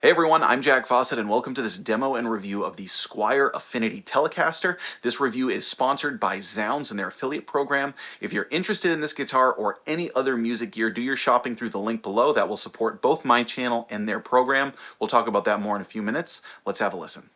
Hey everyone, I'm Jack Fossett and welcome to this demo and review of the Squier Affinity Telecaster. This review is sponsored by Zzounds and their affiliate program. If you're interested in this guitar or any other music gear, do your shopping through the link below. That will support both my channel and their program. We'll talk about that more in a few minutes. Let's have a listen.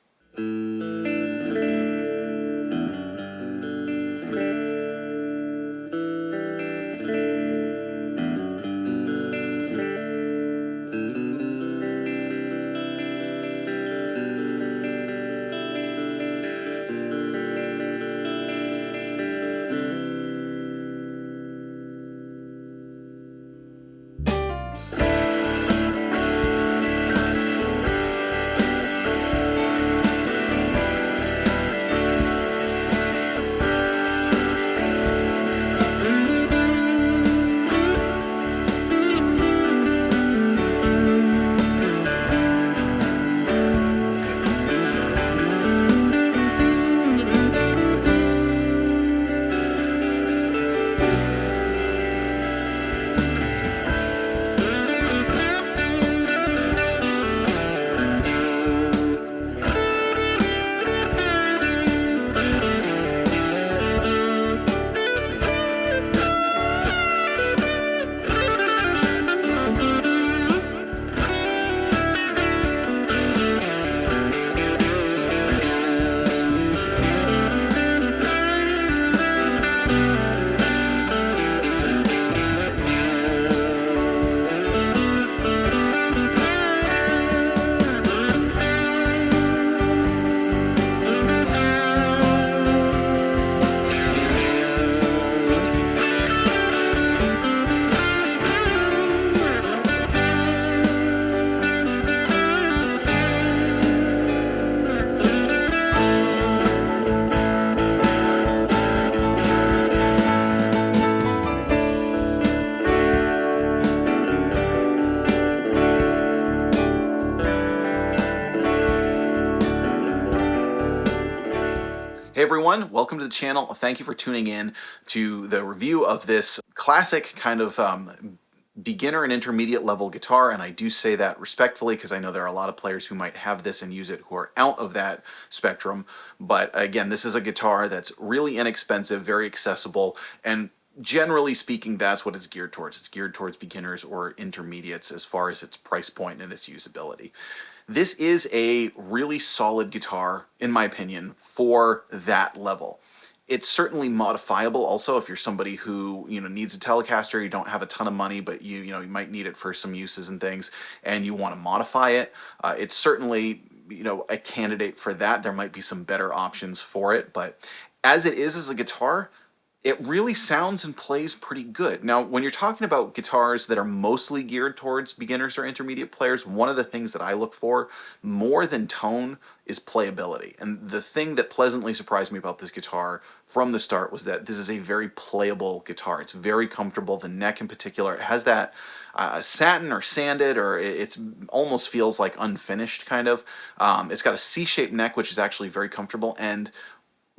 Hey everyone, welcome to the channel. Thank you for tuning in to the review of this classic kind of beginner and intermediate level guitar, and I do say that respectfully because I know there are a lot of players who might have this and use it who are out of that spectrum. But again, this is a guitar that's really inexpensive, very accessible, and generally speaking, that's what it's geared towards. It's geared towards beginners or intermediates as far as its price point and its usability. This is a really solid guitar, in my opinion, for that level. It's certainly modifiable also if you're somebody who, needs a Telecaster, you don't have a ton of money, but you might need it for some uses and things, and you want to modify it. It's certainly, a candidate for that. There might be some better options for it, but as it is as a guitar, it really sounds and plays pretty good. Now, when you're talking about guitars that are mostly geared towards beginners or intermediate players, one of the things that I look for more than tone is playability. And the thing that pleasantly surprised me about this guitar from the start was that this is a very playable guitar. It's very comfortable. The neck in particular, it has that satin or sanded, or it almost feels like unfinished kind of. It's got a C-shaped neck, which is actually very comfortable, and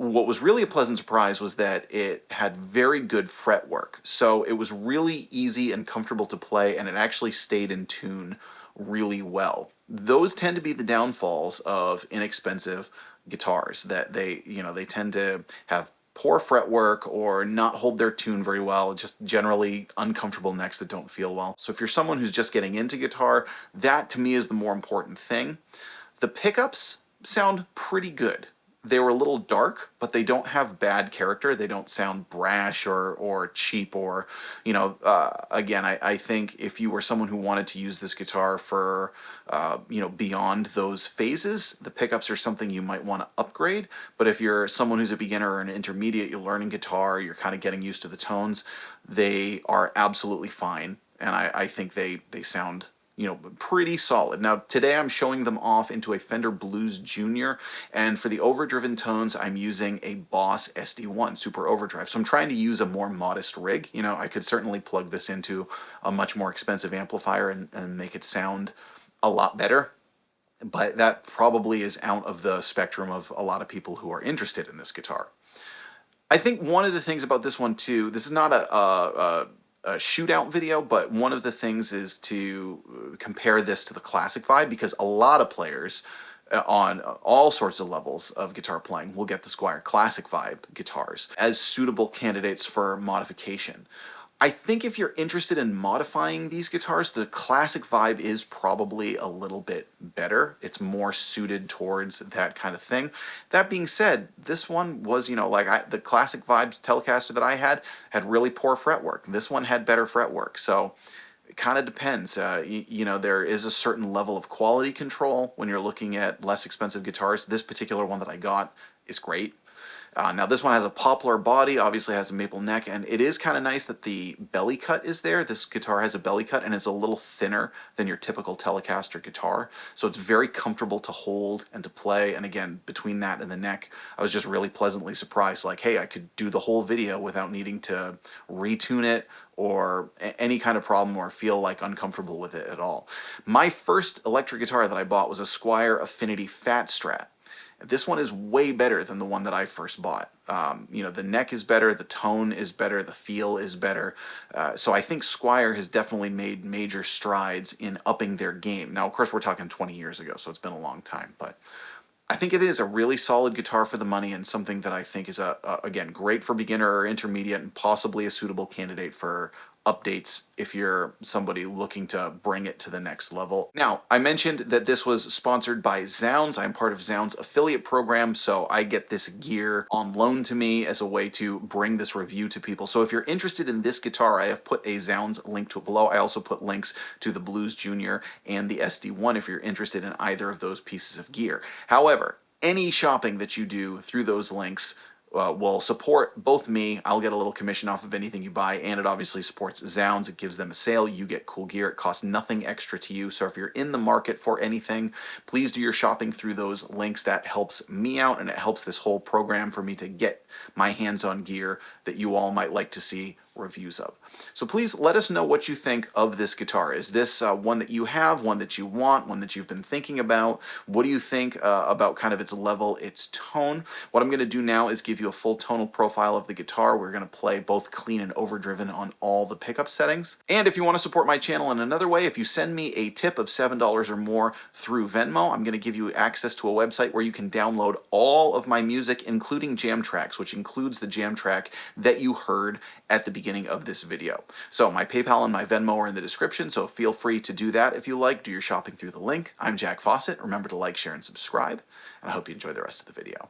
what was really a pleasant surprise was that it had very good fretwork. So it was really easy and comfortable to play, and it actually stayed in tune really well. Those tend to be the downfalls of inexpensive guitars, that they tend to have poor fretwork or not hold their tune very well, just generally uncomfortable necks that don't feel well. So if you're someone who's just getting into guitar, that to me is the more important thing. The pickups sound pretty good. They were a little dark, but they don't have bad character. They don't sound brash or cheap or, again, I think if you were someone who wanted to use this guitar for, beyond those phases, the pickups are something you might want to upgrade. But if you're someone who's a beginner or an intermediate, you're learning guitar, you're kind of getting used to the tones, they are absolutely fine. And I think they sound pretty solid. Now, today I'm showing them off into a Fender Blues Junior, and for the overdriven tones, I'm using a Boss SD1 Super Overdrive. So I'm trying to use a more modest rig. I could certainly plug this into a much more expensive amplifier and make it sound a lot better, but that probably is out of the spectrum of a lot of people who are interested in this guitar. I think one of the things about this one too, this is not a a shootout video, but one of the things is to compare this to the classic vibe, because a lot of players on all sorts of levels of guitar playing will get the Squier Classic Vibe guitars as suitable candidates for modification. I think if you're interested in modifying these guitars, the Classic Vibe is probably a little bit better. It's more suited towards that kind of thing. That being said, this one was, you know, like the Classic Vibe Telecaster that I had really poor fretwork. This one had better fretwork, so it kind of depends. You know, there is a certain level of quality control when you're looking at less expensive guitars. This particular one that I got is great. Now this one has a poplar body, obviously has a maple neck, and it is kind of nice that the belly cut is there. This guitar has a belly cut and it's a little thinner than your typical Telecaster guitar, so it's very comfortable to hold and to play. And again, between that and the neck, I was just really pleasantly surprised, like, hey, I could do the whole video without needing to retune it or any kind of problem or feel like uncomfortable with it at all. My first electric guitar that I bought was a Squier Affinity Fat Strat. This one is way better than the one that I first bought. You know, the neck is better, the tone is better, the feel is better. So I think Squier has definitely made major strides in upping their game. Now, of course, we're talking 20 years ago, so it's been a long time, but I think it is a really solid guitar for the money, and something that I think is, again, great for beginner or intermediate, and possibly a suitable candidate for updates if you're somebody looking to bring it to the next level. Now, I mentioned that this was sponsored by Zzounds. I'm part of Zzounds affiliate program, so I get this gear on loan to me as a way to bring this review to people. So if you're interested in this guitar, I have put a Zzounds link to it below. I also put links to the Blues Junior and the SD1 if you're interested in either of those pieces of gear. However, any shopping that you do through those links will support both me. I'll get a little commission off of anything you buy, and it obviously supports Zzounds. It gives them a sale. You get cool gear. It costs nothing extra to you. So if you're in the market for anything, please do your shopping through those links. That helps me out, and it helps this whole program for me to get my hands on gear that you all might like to see reviews of. So please let us know what you think of this guitar. Is this one that you have, one that you want, one that you've been thinking about? What do you think about kind of its level, its tone? What I'm going to do now is give you a full tonal profile of the guitar. We're going to play both clean and overdriven on all the pickup settings. And if you want to support my channel in another way, if you send me a tip of $7 or more through Venmo, I'm going to give you access to a website where you can download all of my music, including jam tracks, which includes the jam track that you heard at the beginning of this video. So my PayPal and my Venmo are in the description, so feel free to do that if you like. Do your shopping through the link. I'm Jack Fossett. Remember to like, share, and subscribe, and I hope you enjoy the rest of the video.